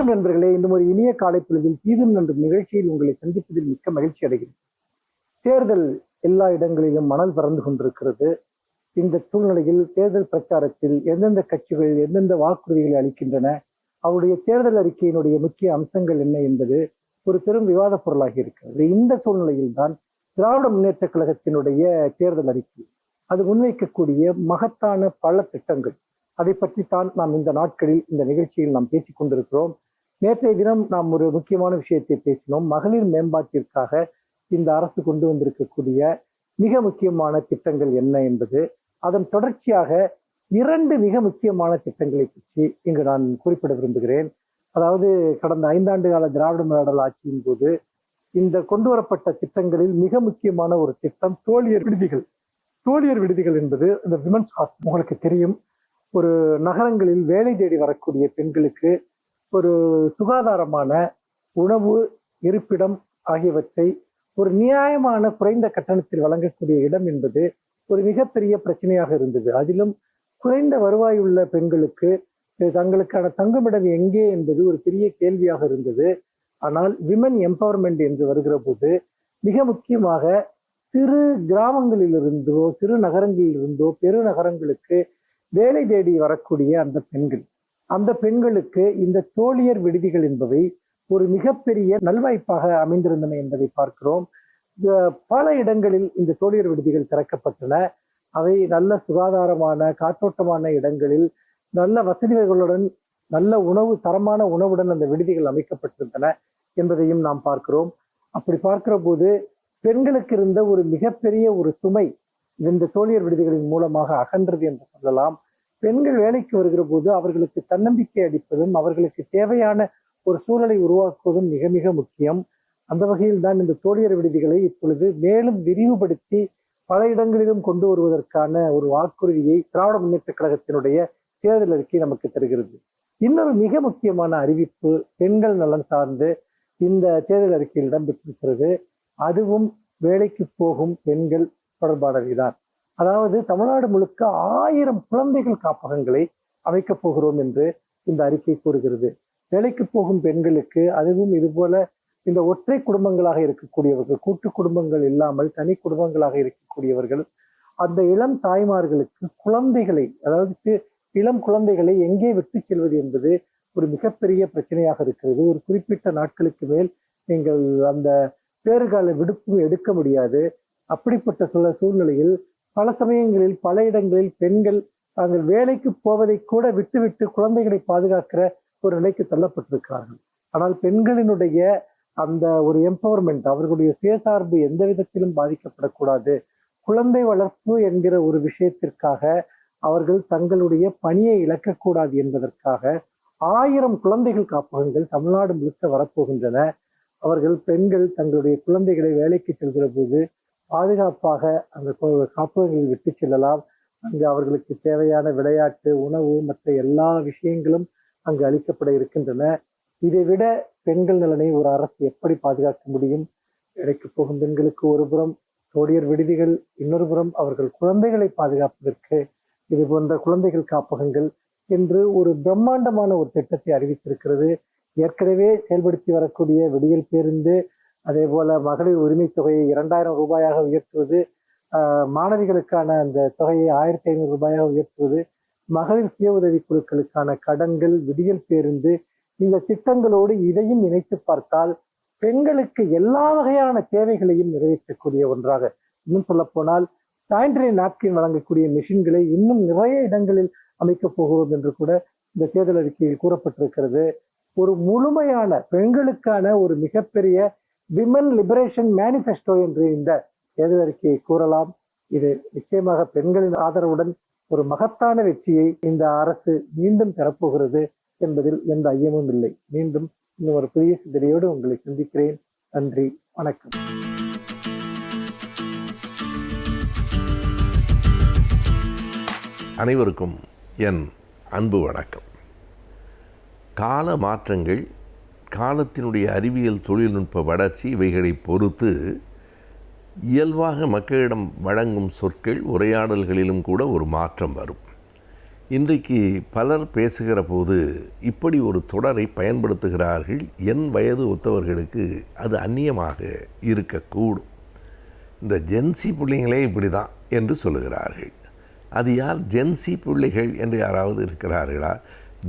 வணக்கம் நண்பர்களே. இன்னும் ஒரு இனிய காலை பொழுதில் தீதும் நன்று நிகழ்ச்சியில் உங்களை சந்திப்பதில் மிக்க மகிழ்ச்சி அடைகிறேன். தேர்தல் எல்லா இடங்களிலும் மணல் பறந்து கொண்டிருக்கிறது. இந்த சூழ்நிலையில் தேர்தல் பிரச்சாரத்தில் எந்தெந்த கட்சிகள் எந்தெந்த வாக்குறுதிகளை அளிக்கின்றன, அவருடைய தேர்தல் அறிக்கையினுடைய முக்கிய அம்சங்கள் என்ன என்பது ஒரு பெரும் விவாத பொருளாகி இருக்கிறது. இந்த சூழ்நிலையில் தான் திராவிட முன்னேற்ற கழகத்தினுடைய தேர்தல் அறிக்கை, அது முன்வைக்கக்கூடிய மகத்தான பல திட்டங்கள், அதை பற்றித்தான் நாம் இந்த நாட்களில் இந்த நிகழ்ச்சியில் நாம் பேசிக் கொண்டிருக்கிறோம். நேற்றைய தினம் நாம் ஒரு முக்கியமான விஷயத்தை பேசினோம். மகளிர் மேம்பாட்டிற்காக இந்த அரசு கொண்டு வந்திருக்கக்கூடிய மிக முக்கியமான திட்டங்கள் என்ன என்பது. அதன் தொடர்ச்சியாக 2 மிக முக்கியமான திட்டங்களை பற்றி இங்கு நான் குறிப்பிட விரும்புகிறேன். அதாவது கடந்த 5 ஆண்டு கால திராவிட மாடல் ஆட்சியின் போது இந்த கொண்டு வரப்பட்ட திட்டங்களில் மிக முக்கியமான ஒரு திட்டம் தோழியர் விடுதிகள். தோழியர் விடுதிகள் என்பது இந்த விமன்ஸ் ஹாஸ்டல். உங்களுக்கு தெரியும், ஒரு நகரங்களில் வேலை தேடி வரக்கூடிய பெண்களுக்கு ஒரு சுகாதாரமான உணவு, இருப்பிடம் ஆகியவற்றை ஒரு நியாயமான குறைந்த கட்டணத்தில் வழங்கக்கூடிய இடம் என்பது ஒரு மிகப்பெரிய பிரச்சனையாக இருந்தது. அதிலும் குறைந்த வருவாய் உள்ள பெண்களுக்கு தங்களுக்கான தங்குமிடம் எங்கே என்பது ஒரு பெரிய கேள்வியாக இருந்தது. ஆனால் விமன் எம்பவர்மெண்ட் என்று வருகிற போது மிக முக்கியமாக சிறு கிராமங்களிலிருந்தோ சிறு நகரங்களிலிருந்தோ பெருநகரங்களுக்கு வேலை தேடி வரக்கூடிய அந்த பெண்களுக்கு இந்த தோழியர் விடுதிகள் என்பவை ஒரு மிகப்பெரிய நல்வாய்ப்பாக அமைந்திருந்தன என்பதை பார்க்கிறோம். பல இடங்களில் இந்த தோழியர் விடுதிகள் திறக்கப்பட்டன. அவை நல்ல சுகாதாரமான காற்றோட்டமான இடங்களில் நல்ல வசதிகளுடன் நல்ல உணவு, தரமான உணவுடன் அந்த விடுதிகள் அமைக்கப்பட்டிருந்தன என்பதையும் நாம் பார்க்கிறோம். அப்படி பார்க்கிற போது பெண்களுக்கு இருந்த ஒரு மிகப்பெரிய ஒரு சுமை இந்த தோழியர் விடுதிகளின் மூலமாக அகன்றது என்று சொல்லலாம். பெண்கள் வேலைக்கு வருகிற போது அவர்களுக்கு தன்னம்பிக்கை அளிப்பதும் அவர்களுக்கு தேவையான ஒரு சூழலை உருவாக்குவதும் மிக மிக முக்கியம். அந்த வகையில் தான் இந்த தோழியர் விடுதிகளை இப்பொழுது மேலும் விரிவுபடுத்தி பல இடங்களிலும் கொண்டு வருவதற்கான ஒரு வாக்குறுதியை திராவிட முன்னேற்ற கழகத்தினுடைய தேர்தல் அறிக்கை நமக்கு தருகிறது. இன்னொரு மிக முக்கியமான அறிவிப்பு பெண்கள் நலன் சார்ந்து இந்த தேர்தல் அறிக்கையில் இடம்பெற்றிருக்கிறது. அதுவும் வேலைக்கு போகும் பெண்கள் தொடர்பானவைதான். அதாவது தமிழ்நாடு முழுக்க 1000 குழந்தைகள் காப்பகங்களை அமைக்கப் போகிறோம் என்று இந்த அறிக்கை கூறுகிறது. வேலைக்கு போகும் பெண்களுக்கு, அதுவும் இதுபோல இந்த ஒற்றை குடும்பங்களாக இருக்கக்கூடியவர்கள், கூட்டு குடும்பங்கள் இல்லாமல் தனி குடும்பங்களாக இருக்கக்கூடியவர்கள், அந்த இளம் தாய்மார்களுக்கு குழந்தைகளை, அதாவது இளம் குழந்தைகளை எங்கே விட்டு செல்வது என்பது ஒரு மிகப்பெரிய பிரச்சனையாக இருக்கிறது. ஒரு குறிப்பிட்ட நாட்களுக்கு மேல் நீங்கள் அந்த பேறுகால விடுப்பு எடுக்க முடியாது. அப்படிப்பட்ட சூழ்நிலையில் பல சமயங்களில் பல இடங்களில் பெண்கள் தாங்கள் வேலைக்கு போவதை கூட விட்டுவிட்டு குழந்தைகளை பாதுகாக்கிற ஒரு நிலைக்கு தள்ளப்பட்டிருக்கிறார்கள். ஆனால் பெண்களினுடைய அந்த ஒரு எம்பவர்மெண்ட், அவர்களுடைய சுயசார்பு எந்த விதத்திலும் பாதிக்கப்படக்கூடாது. குழந்தை வளர்ப்பு என்கிற ஒரு விஷயத்திற்காக அவர்கள் தங்களுடைய பணியை இழக்கக்கூடாது என்பதற்காக 1000 குழந்தைகள் காப்பகங்கள் தமிழ்நாடு முழுக்க வரப்போகின்றன. பெண்கள் தங்களுடைய குழந்தைகளை வேலைக்கு செல்கிற போது பாதுகாப்பாக அந்த காப்பகங்களில் விட்டு செல்லலாம். அங்கு அவர்களுக்கு தேவையான விளையாட்டு, உணவு, மற்ற எல்லா விஷயங்களும் அங்கு அளிக்கப்பட இருக்கின்றன. இதை விட பெண்கள் நலனை ஒரு அரசு எப்படி பாதுகாக்க முடியும்? வேலைக்கு போகும் பெண்களுக்கு ஒரு புறம் தோழியர் விடுதிகள், இன்னொரு புறம் அவர்கள் குழந்தைகளை பாதுகாப்பதற்கு இது போன்ற குழந்தைகள் காப்பகங்கள் என்று ஒரு பிரம்மாண்டமான ஒரு திட்டத்தை அறிவித்திருக்கிறது. ஏற்கனவே செயல்படுத்தி வரக்கூடிய விடியல் பேருந்து, அதே போல மகளிர் உரிமை தொகையை 2000 ரூபாயாக உயர்த்துவது, மாணவிகளுக்கான அந்த தொகையை 1500 ரூபாயாக உயர்த்துவது, மகளிர் சுய உதவி குழுக்களுக்கான கடன்கள், விடியல் பேருந்து, இந்த திட்டங்களோடு இதையும் இணைத்து பார்த்தால் பெண்களுக்கு எல்லா வகையான தேவைகளையும் நிறைவேற்றக்கூடிய ஒன்றாக, இன்னும் சொல்ல போனால் சானிட்டரி நாப்கின் வழங்கக்கூடிய மிஷின்களை இன்னும் நிறைய இடங்களில் அமைக்கப் போகிறோம் என்று கூட இந்த தேர்தல் அறிக்கையில் கூறப்பட்டிருக்கிறது. ஒரு முழுமையான பெண்களுக்கான ஒரு மிகப்பெரிய விமன் லிபரேஷன் மேனிஃபெஸ்டோ என்று இந்த தேர்தல் அறிக்கையை கூறலாம். இது நிச்சயமாக பெண்களின் ஆதரவுடன் ஒரு மகத்தான வெற்றியை இந்த அரசு மீண்டும் பெறப்போகிறது என்பதில் எந்த ஐயமும் இல்லை. மீண்டும் இன்னும் ஒரு புதிய சிந்தனையோடு உங்களை சந்திக்கிறேன். நன்றி, வணக்கம். அனைவருக்கும் என் அன்பு வணக்கம். கால மாற்றங்கள், காலத்தினுடைய அறிவியல் தொழில்நுட்ப வளர்ச்சி, இவைகளை பொறுத்து இயல்பாக மக்களிடம் வழங்கும் சொற்கள், உரையாடல்களிலும் கூட ஒரு மாற்றம் வரும். இன்றைக்கு பலர் பேசுகிற போது இப்படி ஒரு தொடரை பயன்படுத்துகிறார்கள். என் வயது ஒத்தவர்களுக்கு அது அந்நியமாக இருக்கக்கூடும். இந்த ஜென்சி பிள்ளைங்களே இப்படி தான் என்று சொல்லுகிறார்கள். அது யார் ஜென்சி பிள்ளைகள் என்று யாராவது இருக்கிறார்களா?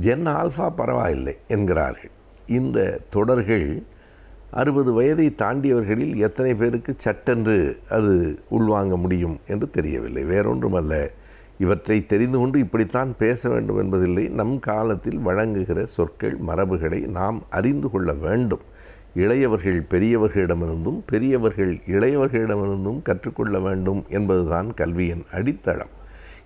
ஜென் ஆல்ஃபா பரவாயில்லை என்கிறார்கள். இந்த தொடர்கள் 60 வயதை தாண்டியவர்களில் எத்தனை பேருக்கு சட்டென்று அது உள்வாங்க முடியும் என்று தெரியவில்லை. வேறொன்றுமல்ல, இவற்றை தெரிந்து கொண்டு இப்படித்தான் பேச வேண்டும் என்பதில்லை. நம் காலத்தில் வழங்குகிற சொற்கள் மரபுகளை நாம் அறிந்து கொள்ள வேண்டும். இளையவர்கள் பெரியவர்களிடமிருந்தும் பெரியவர்கள் இளையவர்களிடமிருந்தும் கற்றுக்கொள்ள வேண்டும் என்பதுதான் கல்வியின் அடித்தளம்.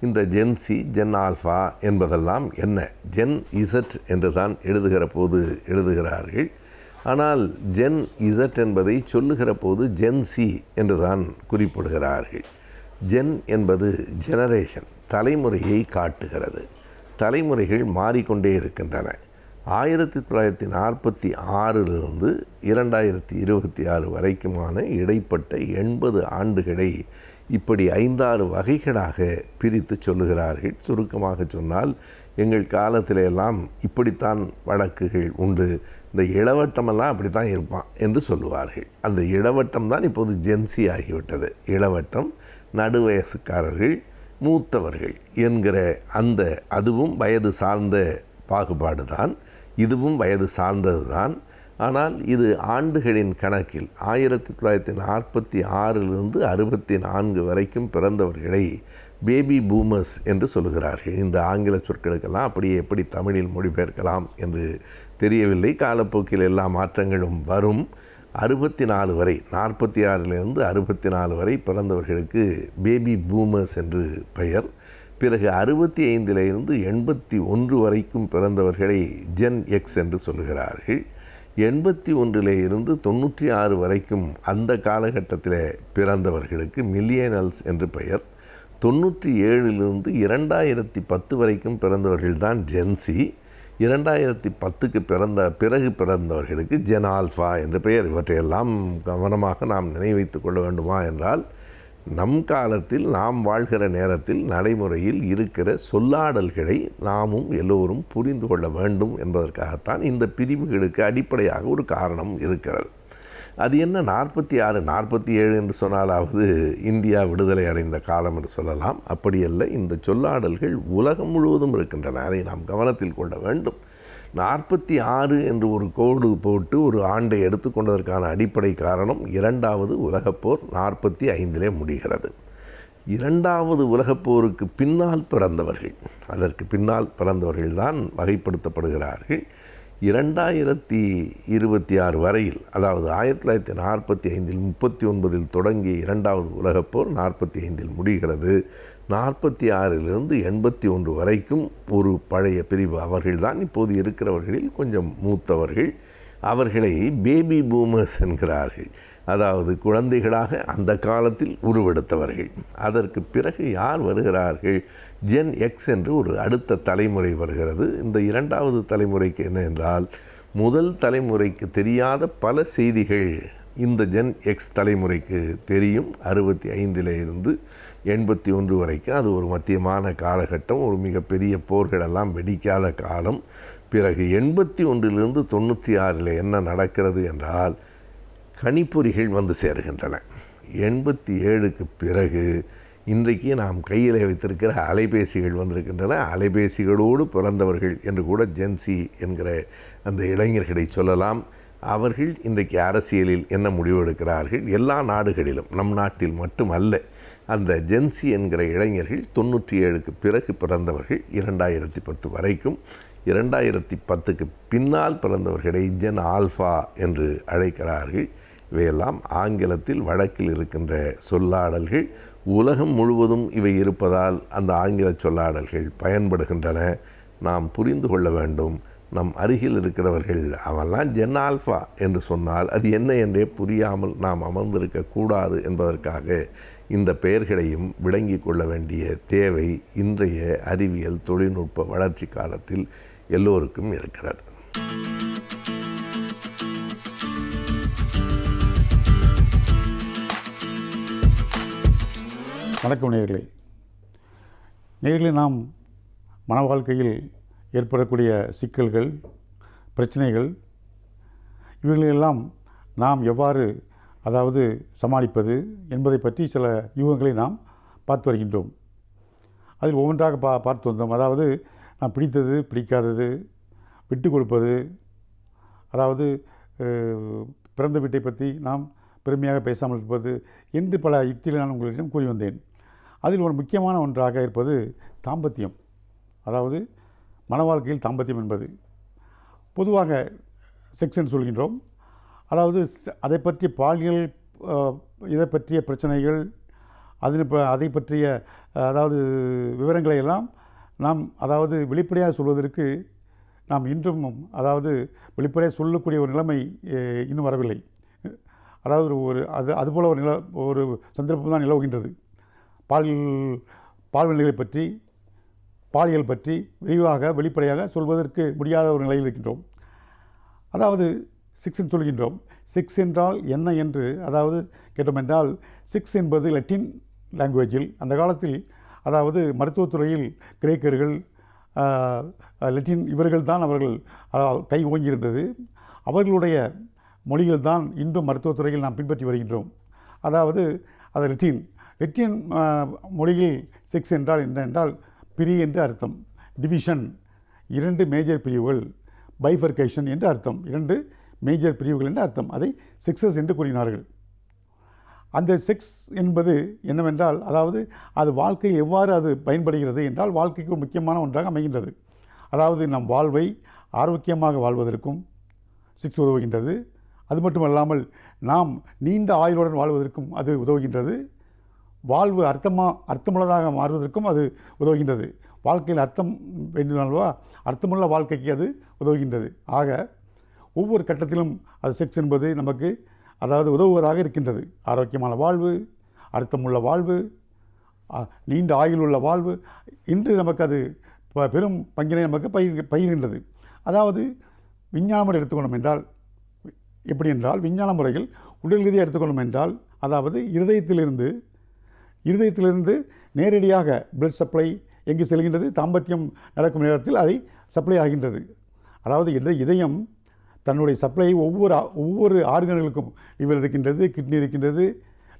இந்த ஜென்சி, ஜென் ஆல்ஃபா என்பதெல்லாம் என்ன? ஜென் இசட் என்று தான் எழுதுகிற போது எழுதுகிறார்கள். ஆனால் ஜென் இசட் என்பதை சொல்லுகிற போது ஜென்சி என்று தான் குறிப்பிடுகிறார்கள். ஜென் என்பது ஜெனரேஷன், தலைமுறையை காட்டுகிறது. தலைமுறைகள் மாறிக்கொண்டே இருக்கின்றன. 1946 2026 வரைக்குமான இடைப்பட்ட 80 ஆண்டுகளை இப்படி 5-6 வகைகளாக பிரித்து சொல்லுகிறார்கள். சுருக்கமாக சொன்னால், எங்கள் காலத்திலெல்லாம் இப்படித்தான் வழக்குகள் உண்டு, இந்த இளவட்டமெல்லாம் அப்படி தான் இருப்பான் என்று சொல்லுவார்கள். அந்த இளவட்டம் தான் இப்போது ஜென்சி ஆகிவிட்டது. இளவட்டம், நடுவயசுக்காரர்கள், மூத்தவர்கள் என்கிற அதுவும் வயது சார்ந்த பாகுபாடு தான், இதுவும் வயது சார்ந்தது தான். ஆனால் இது ஆண்டுகளின் கணக்கில் 1946 64 வரைக்கும் பிறந்தவர்களை பேபி பூமர்ஸ் என்று சொல்லுகிறார்கள். இந்த ஆங்கில சொற்களுக்கெல்லாம் அப்படியே எப்படி தமிழில் மொழிபெயர்க்கலாம் என்று தெரியவில்லை. காலப்போக்கில் எல்லா மாற்றங்களும் வரும். 64 வரை, 46 64 வரை பிறந்தவர்களுக்கு பேபி பூமர்ஸ் என்று பெயர். பிறகு 65 81 வரைக்கும் பிறந்தவர்களை ஜென் எக்ஸ் என்று சொல்லுகிறார்கள். 81 96 வரைக்கும் அந்த காலகட்டத்தில் பிறந்தவர்களுக்கு மில்லியனல்ஸ் என்று பெயர். 97 2010 வரைக்கும் பிறந்தவர்கள்தான் ஜென்சி. 2010க்கு பிறகு பிறந்தவர்களுக்கு ஜென் ஆல்ஃபா என்று பெயர். இவற்றையெல்லாம் கவனமாக நாம் நினைவைத்துக் கொள்ள வேண்டுமா என்றால், நம் காலத்தில் நாம் வாழ்கிற நேரத்தில் நடைமுறையில் இருக்கிற சொல்லாடல்களை நாமும் எல்லோரும் புரிந்து கொள்ள வேண்டும் என்பதற்காகத்தான் இந்த பிரிவுகளுக்கு அடிப்படையாக ஒரு காரணம் இருக்கிறது. அது என்ன 46 47 என்று சொன்னாலாவது இந்தியா விடுதலை அடைந்த காலம் என்று சொல்லலாம். அப்படியல்ல, இந்த சொல்லாடல்கள் உலகம் முழுவதும் இருக்கின்றன. அதை நாம் கவனத்தில் கொள்ள வேண்டும். 46 என்று ஒரு கோடு போட்டு ஒரு ஆண்டை எடுத்துக்கொண்டதற்கான அடிப்படை காரணம், 2வது உலகப்போர் 45 முடிகிறது. 2வது உலகப்போருக்கு பின்னால் பிறந்தவர்கள், அதற்கு பின்னால் பிறந்தவர்கள் தான் வகைப்படுத்தப்படுகிறார்கள். 2026 வரையில், அதாவது 1945 39 தொடங்கிய 2வது உலகப்போர் 45 முடிகிறது. 46 81 வரைக்கும் ஒரு பழைய பிரிவு. அவர்கள்தான் இப்போது இருக்கிறவர்களில் கொஞ்சம் மூத்தவர்கள். அவர்களை பேபி பூமர்ஸ் என்கிறார்கள். அதாவது குழந்தைகளாக அந்த காலத்தில் உருவெடுத்தவர்கள். அதற்கு பிறகு யார் வருகிறார்கள்? ஜென் எக்ஸ் என்று ஒரு அடுத்த தலைமுறை வருகிறது. இந்த 2வது தலைமுறைக்கு என்ன என்றால், முதல் தலைமுறைக்கு தெரியாத பல செய்திகள் இந்த ஜென் எக்ஸ் தலைமுறைக்கு தெரியும். 65 81 வரைக்கும் அது ஒரு மத்தியமான காலகட்டம், ஒரு மிகப்பெரிய போர்களெல்லாம் வெடிக்காத காலம். பிறகு 81 96 என்ன நடக்கிறது என்றால், கணிப்பொறிகள் வந்து சேருகின்றன. 87க்கு பிறகு இன்றைக்கு நாம் கையில் வைத்திருக்கிற அலைபேசிகள் வந்திருக்கின்றன. அலைபேசிகளோடு பிறந்தவர்கள் என்று கூட ஜென்சி என்கிற அந்த இளைஞர்களை சொல்லலாம். அவர்கள் இன்றைக்கு அரசியலில் என்ன முடிவெடுக்கிறார்கள்? எல்லா நாடுகளிலும், நம் நாட்டில் மட்டுமல்ல, அந்த ஜென்சி என்கிற இளைஞர்கள் 97க்கு பிறகு பிறந்தவர்கள் 2010 வரைக்கும். 2010க்கு பின்னால் பிறந்தவர்களை ஜென் ஆல்ஃபா என்று அழைக்கிறார்கள். இவையெல்லாம் ஆங்கிலத்தில் வழக்கில் இருக்கின்ற சொல்லாடல்கள். உலகம் முழுவதும் இவை இருப்பதால் அந்த ஆங்கில சொல்லாடல்கள் பயன்படுகின்றன. நாம் புரிந்து கொள்ள வேண்டும். நம் அருகில் இருக்கிறவர்கள் அவெல்லாம் ஜென் ஆல்ஃபா என்று சொன்னால் அது என்ன என்றே புரியாமல் நாம் அமர்ந்திருக்கக்கூடாது என்பதற்காக இந்த பெயர்களையும் விளங்கி கொள்ள வேண்டிய தேவை இன்றைய அறிவியல் தொழில்நுட்ப வளர்ச்சி காலத்தில் எல்லோருக்கும் இருக்கிறது. வணக்கம் நேயர்களே. நாம் மன வாழ்க்கையில் ஏற்படக்கூடிய சிக்கல்கள், பிரச்சனைகள், இவைகளெல்லாம் நாம் எவ்வாறு சமாளிப்பது என்பதை பற்றி சில யூகங்களை நாம் பார்த்து வருகின்றோம். அதில் ஒவ்வொன்றாக பார்த்து வந்தோம். அதாவது நாம் பிடித்தது, பிடிக்காதது, விட்டு கொடுப்பது, பிறந்த வீட்டை பற்றி நாம் பெருமையாக பேசாமல் இருப்பது என்று பல யுக்திகளை நான் உங்களிடம் கூறி வந்தேன். அதில் ஒரு முக்கியமான ஒன்றாக இருப்பது தாம்பத்தியம். மன வாழ்க்கையில் தாம்பத்தியம் என்பது பொதுவாக செக்ஷன் சொல்கின்றோம். அதை பற்றிய பாலியல், இதை பற்றிய பிரச்சனைகள், அதை பற்றிய விவரங்களை எல்லாம் நாம் வெளிப்படையாக சொல்வதற்கு நாம் இன்றும் வெளிப்படையாக சொல்லக்கூடிய ஒரு நிலைமை இன்னும் வரவில்லை. அதுபோல் ஒரு சந்தர்ப்பம் தான் நிலவுகின்றது. பால்வெளிகளை பற்றி, பாலியல் பற்றி விரிவாக வெளிப்படையாக சொல்வதற்கு முடியாத ஒரு நிலையில் இருக்கின்றோம். செக்ஸ் சொல்கின்றோம். செக்ஸ் என்றால் என்ன என்று கேட்டோம் என்றால், செக்ஸ் என்பது லத்தீன் லாங்குவேஜில் அந்த காலத்தில் மருத்துவத்துறையில் கிரேக்கர்கள், லத்தீன் இவர்கள் தான் அவர்கள் கை ஓங்கியிருந்தது. அவர்களுடைய மொழிகள் தான் இன்றும் மருத்துவத்துறையில் நாம் பின்பற்றி வருகின்றோம். அது லத்தீன் மொழியில் செக்ஸ் என்றால் என்ன என்றால், பிரி என்று அர்த்தம், டிவிஷன், 2 மேஜர் பிரிவுகள், பைஃபர்கேஷன் என்று அர்த்தம், 2 மேஜர் பிரிவுகள் என்று அர்த்தம். அதை செக்ஸஸ் என்று கூறினார்கள். அந்த செக்ஸ் என்பது என்னவென்றால், அது வாழ்க்கையில் எவ்வாறு அது பயன்படுகிறது என்றால், வாழ்க்கைக்கு ஒரு முக்கியமான ஒன்றாக அமைகின்றது. நம் வாழ்வை ஆரோக்கியமாக வாழ்வதற்கும் செக்ஸ் உதவுகின்றது. அது மட்டுமல்லாமல் நாம் நீண்ட ஆயுளுடன் வாழ்வதற்கும் அது உதவுகின்றது. வாழ்வு அர்த்தமுள்ளதாக மாறுவதற்கும் அது உதவுகின்றது. வாழ்க்கையில் அர்த்தம் வேண்டுமானவா, அர்த்தமுள்ள வாழ்க்கைக்கு அது உதவுகின்றது. ஆக ஒவ்வொரு கட்டத்திலும் அது செக்ஸ் என்பது நமக்கு உதவுவதாக இருக்கின்றது. ஆரோக்கியமான வாழ்வு, அர்த்தமுள்ள வாழ்வு, நீண்ட ஆயுளுள்ள வாழ்வு, இன்று நமக்கு அது பெரும் பங்கினை நமக்கு பகிர்கின்றது. விஞ்ஞான முறை எடுத்துக்கொண்டோம் என்றால் எப்படி என்றால், விஞ்ஞான முறையில் உடல் ரீதியாக எடுத்துக்கொண்டோம் என்றால், இருதயத்திலிருந்து நேரடியாக பிளட் சப்ளை எங்கு செல்கின்றது, தாம்பத்தியம் நடக்கும் நேரத்தில் அதை சப்ளை ஆகின்றது. இதயம் தன்னுடைய சப்ளை ஒவ்வொரு ஆர்கன்களுக்கும் லிவர் இருக்கின்றது, கிட்னி இருக்கின்றது,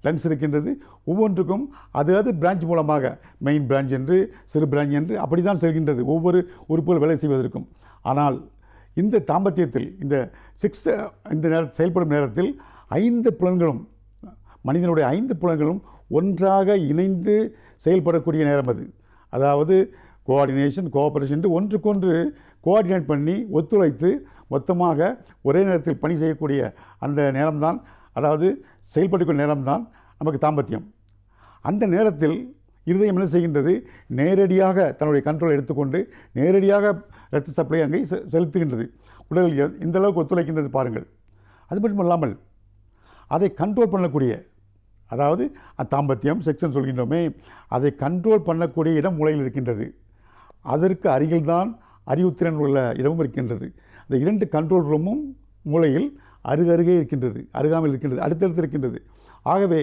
லங்ஸ் இருக்கின்றது, ஒவ்வொன்றுக்கும் அது பிரான்ச் மூலமாக மெயின் பிரான்ச் என்று, சிறு பிரான்ச் என்று அப்படி தான் செல்கின்றது ஒவ்வொரு உறுப்புகள் வேலை செய்வதற்கும். ஆனால் இந்த தாம்பத்தியத்தில், இந்த செக்ஸ் இந்த செயல்படும் நேரத்தில் 5 புலன்களும், மனிதனுடைய 5 புலன்களும் ஒன்றாக இணைந்து செயல்படக்கூடிய நேரம் அது. கோஆர்டினேஷன், கோஆபரேஷன் என்று ஒன்றுக்கொன்று கோஆர்டினேட் பண்ணி ஒத்துழைத்து மொத்தமாக ஒரே நேரத்தில் பணி செய்யக்கூடிய அந்த நேரம்தான், செயல்படக்கூடிய நேரம்தான் நமக்கு தாம்பத்தியம். அந்த நேரத்தில் இருதயம் என்ன செய்கின்றது, நேரடியாக தன்னுடைய கண்ட்ரோல் எடுத்துக்கொண்டு நேரடியாக இரத்த சப்ளை அங்கே செலுத்துகின்றது. உடல் இந்த அளவுக்கு ஒத்துழைக்கின்றது பாருங்கள். அது மட்டும் இல்லாமல் அதை கண்ட்ரோல் பண்ணக்கூடிய, தாம்பத்தியம் செக்ஸ்ன்னு சொல்கின்றோமே, அதை கண்ட்ரோல் பண்ணக்கூடிய இடம் மூளையில் இருக்கின்றது. அதற்கு அருகில்தான் அறிவுத்திறன் உள்ள இடமும் இருக்கின்றது. இந்த 2 கண்ட்ரோல் ரூமும் மூளையில் அருகருகே இருக்கின்றது, அருகாமல் இருக்கின்றது, அடுத்தடுத்து இருக்கின்றது. ஆகவே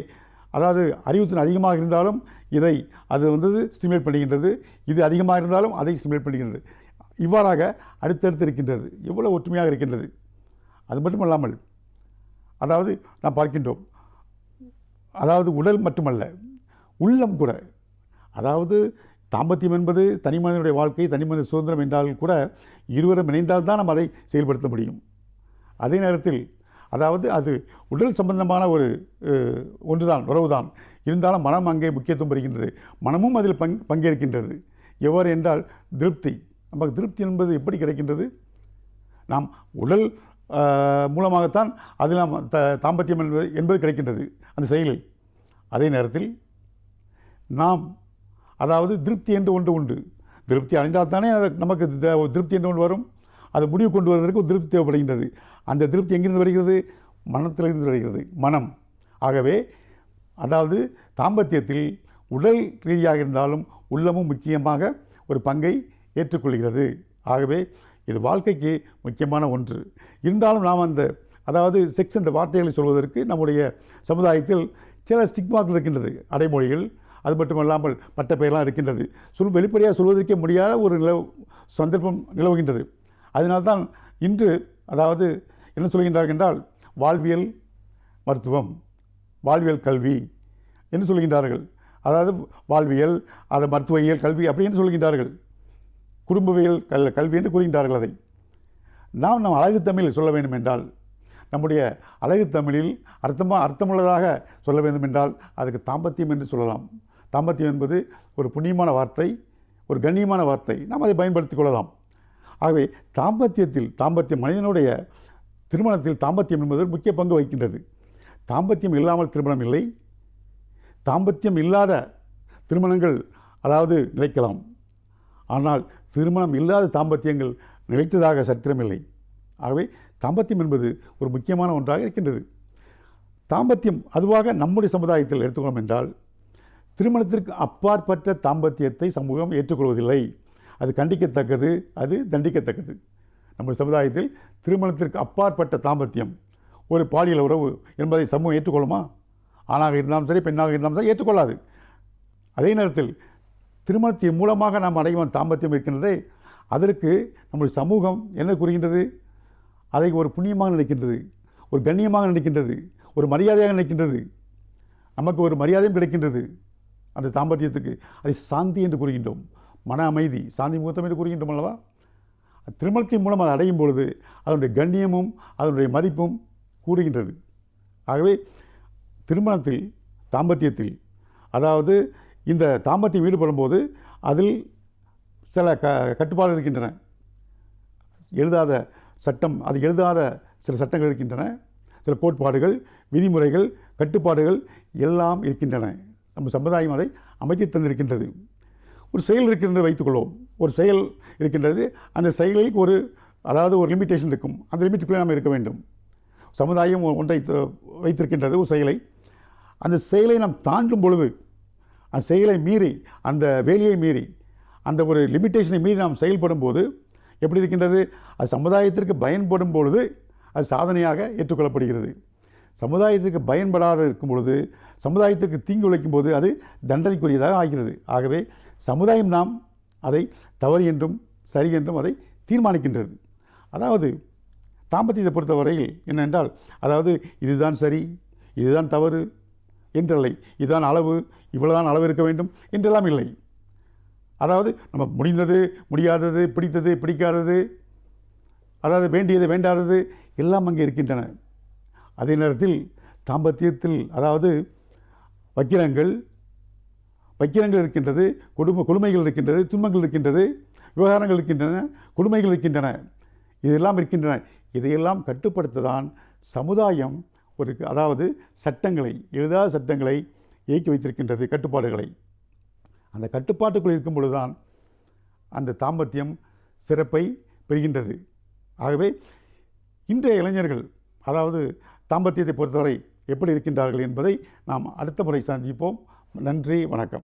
அறிவுத்திறன் அதிகமாக இருந்தாலும் அது ஸ்டிமுலேட் பண்ணுகின்றது, இது அதிகமாக இருந்தாலும் அதை ஸ்டிமுலேட் பண்ணுகின்றது. இவ்வாறாக அடுத்தடுத்து இருக்கின்றது. எவ்வளோ ஒற்றுமையாக இருக்கின்றது. அது மட்டும் இல்லாமல் நாம் பார்க்கின்றோம், உடல் மட்டுமல்ல, உள்ளம் கூட. தாம்பத்தியம் என்பது தனி மனிதனுடைய வாழ்க்கை, தனி மனித சுதந்திரம் என்றால் கூட இருவரும் இணைந்தால்தான் நாம் அதை செயல்படுத்த முடியும். அதே நேரத்தில் அது உடல் சம்பந்தமான ஒரு ஒன்றுதான், உறவுதான். இருந்தாலும் மனம் அங்கே முக்கியத்துவம் பெறுகின்றது. மனமும் அதில் பங்கேற்கின்றது. எவ்வாறு என்றால் திருப்தி. நமக்கு திருப்தி என்பது எப்படி கிடைக்கின்றது? நாம் உடல் மூலமாகத்தான் அதில் நாம் தாம்பத்தியம் என்பது கிடைக்கின்றது அந்த செயலில். அதே நேரத்தில் நாம் திருப்தி என்று ஒன்று உண்டு. திருப்தி அடைந்தால் தானே நமக்கு திருப்தி என்று ஒன்று வரும். அது முடிவு கொண்டு வருவதற்கு திருப்தி தேவைப்படுகின்றது. அந்த திருப்தி எங்கிருந்து வருகிறது? மனத்திலிருந்து வருகிறது, மனம். ஆகவே தாம்பத்தியத்தில் உடல் ரீதியாக இருந்தாலும் உள்ளமும் முக்கியமாக ஒரு பங்கை ஏற்றுக்கொள்கிறது. ஆகவே இது வாழ்க்கைக்கு முக்கியமான ஒன்று. இருந்தாலும் நாம் அந்த செக்ஸ் என்ற வார்த்தைகளை சொல்வதற்கு நம்முடைய சமுதாயத்தில் சில ஸ்டிக்மாக்கள் இருக்கின்றது, அடைமொழிகள். அது மட்டுமல்லாமல் பட்ட பெயரெல்லாம் இருக்கின்றது. வெளிப்படையாக சொல்வதற்கே முடியாத ஒரு சந்தர்ப்பம் நிலவுகின்றது. அதனால்தான் இன்று அதாவது என்ன சொல்கின்றார்கள் என்றால் வாழ்வியல் மருத்துவம், வாழ்வியல் கல்வி என்று சொல்கின்றார்கள். அதாவது வாழ்வியல், அது மருத்துவவியல் கல்வி அப்படி என்று சொல்கின்றார்கள். குடும்பவியல் கல்வி என்று கூறுகின்றார்கள். அதை நாம் அழகு தமிழில் சொல்ல வேண்டும் என்றால், நம்முடைய அழகு தமிழில் அர்த்தமுள்ளதாக சொல்ல வேண்டும் என்றால் அதுக்கு தாம்பத்தியம் என்று சொல்லலாம். தாம்பத்தியம் என்பது ஒரு புண்ணியமான வார்த்தை, ஒரு கண்ணியமான வார்த்தை. நாம் அதை பயன்படுத்திக் கொள்ளலாம். ஆகவே தாம்பத்தியம் மனிதனுடைய திருமணத்தில் தாம்பத்தியம் என்பது முக்கிய பங்கு வகிக்கின்றது. தாம்பத்தியம் இல்லாமல் திருமணம் இல்லை. தாம்பத்தியம் இல்லாத திருமணங்கள் அதாவது நிலைக்கலாம். ஆனால் திருமணம் இல்லாத தாம்பத்தியங்கள் நிலைத்ததாக சரித்திரமில்லை. ஆகவே தாம்பத்தியம் என்பது ஒரு முக்கியமான ஒன்றாக இருக்கின்றது. தாம்பத்தியம் அதுவாக நம்முடைய சமுதாயத்தில் எடுத்துக்கொள்ளும் என்றால், திருமணத்திற்கு அப்பாற்பட்ட தாம்பத்தியத்தை சமூகம் ஏற்றுக்கொள்வதில்லை. அது கண்டிக்கத்தக்கது, அது தண்டிக்கத்தக்கது. நம்முடைய சமுதாயத்தில் திருமணத்திற்கு அப்பாற்பட்ட தாம்பத்தியம், ஒரு பாலியல் உறவு என்பதை சமூகம் ஏற்றுக்கொள்ளுமா? ஆணாக இருந்தாலும் சரி, பெண்ணாக இருந்தாலும் சரி ஏற்றுக்கொள்ளாது. அதே நேரத்தில் திருமணத்தின் மூலமாக நாம் அடையும் தாம்பத்தியம் இருக்கின்றதே, அதற்கு நம்முடைய சமூகம் என்ன கூறுகின்றது? அதை ஒரு புண்ணியமாக நினைக்கின்றது, ஒரு கண்ணியமாக நினைக்கின்றது, ஒரு மரியாதையாக நினைக்கின்றது. நமக்கு ஒரு மரியாதையும் கிடைக்கின்றது அந்த தாம்பத்தியத்துக்கு. அதை சாந்தி என்று கூறுகின்றோம். மன அமைதி, சாந்தி முகூர்த்தம் என்று கூறுகின்றோம் அல்லவா? திருமணத்தின் மூலம் அதை அடையும் பொழுது அதனுடைய கண்ணியமும் அதனுடைய மதிப்பும் கூடுகின்றது. ஆகவே திருமணத்தில் தாம்பத்தியத்தில் அதாவது இந்த தாம்பத்தியம் ஈடுபடும் போது அதில் சில கட்டுப்பாடுகள் இருக்கின்றன. எழுதாத சட்டம், அது எழுதாத சில சட்டங்கள் இருக்கின்றன, சில கோட்பாடுகள், விதிமுறைகள், கட்டுப்பாடுகள் எல்லாம் இருக்கின்றன. நம்ம சமுதாயம் அதை அமைத்து தந்திருக்கின்றது. ஒரு செயல் இருக்கின்றது வைத்துக்கொள்வோம். ஒரு செயல் இருக்கின்றது, அந்த செயலில் ஒரு லிமிட்டேஷன் இருக்கும். அந்த லிமிட்டுக்குள்ளே நாம் இருக்க வேண்டும். சமுதாயம் ஒன்றை வைத்திருக்கின்றது, ஒரு செயலை. அந்த செயலை நாம் தாண்டும் பொழுது, அந்த செயலை மீறி, அந்த வேலையை மீறி, அந்த ஒரு லிமிட்டேஷனை மீறி நாம் செயல்படும் போது எப்படி இருக்கின்றது? அது சமுதாயத்திற்கு பயன்படும் பொழுது அது சாதனையாக ஏற்றுக்கொள்ளப்படுகிறது. சமுதாயத்திற்கு பயன்படாத இருக்கும் பொழுது, சமுதாயத்திற்கு தீங்கு விளைக்கும் போது அது தண்டனைக்குரியதாக ஆகிறது. ஆகவே சமுதாயம் நாம் அதை தவறு என்றும் சரி என்றும் அதை தீர்மானிக்கின்றது. அதாவது தாம்பத்தியத்தை பொறுத்தவரையில் என்னென்றால், அதாவது இதுதான் சரி, இதுதான் தவறு என்றில்லை, இதுதான் அளவு, இவ்வளவுதான் அளவு இருக்க வேண்டும் என்றெல்லாம் இல்லை. அதாவது நமக்கு முடிந்தது, முடியாதது, பிடித்தது, பிடிக்காதது, அதாவது வேண்டியது, வேண்டாதது எல்லாம் அங்கே இருக்கின்றன. அதே நேரத்தில் தாம்பத்தியத்தில் அதாவது வக்கிரங்கள் இருக்கின்றது, கொடுமைகள் இருக்கின்றது, துன்பங்கள் இருக்கின்றது, விவகாரங்கள் இருக்கின்றன, கொடுமைகள் இருக்கின்றன, இதெல்லாம் இருக்கின்றன. இதையெல்லாம் கட்டுப்படுத்ததான் சமுதாயம் அதாவது சட்டங்களை, எழுதாத சட்டங்களை இயக்கி வைத்திருக்கின்றது, கட்டுப்பாடுகளை. அந்த கட்டுப்பாட்டுக்குள் இருக்கும் பொழுதுதான் அந்த தாம்பத்தியம் சிறப்பை பெறுகின்றது. ஆகவே இன்றைய இளைஞர்கள் அதாவது தாம்பத்தியத்தை பொறுத்தவரை எப்படி இருக்கின்றார்கள் என்பதை நாம் அடுத்த முறை சந்திப்போம். நன்றி, வணக்கம்.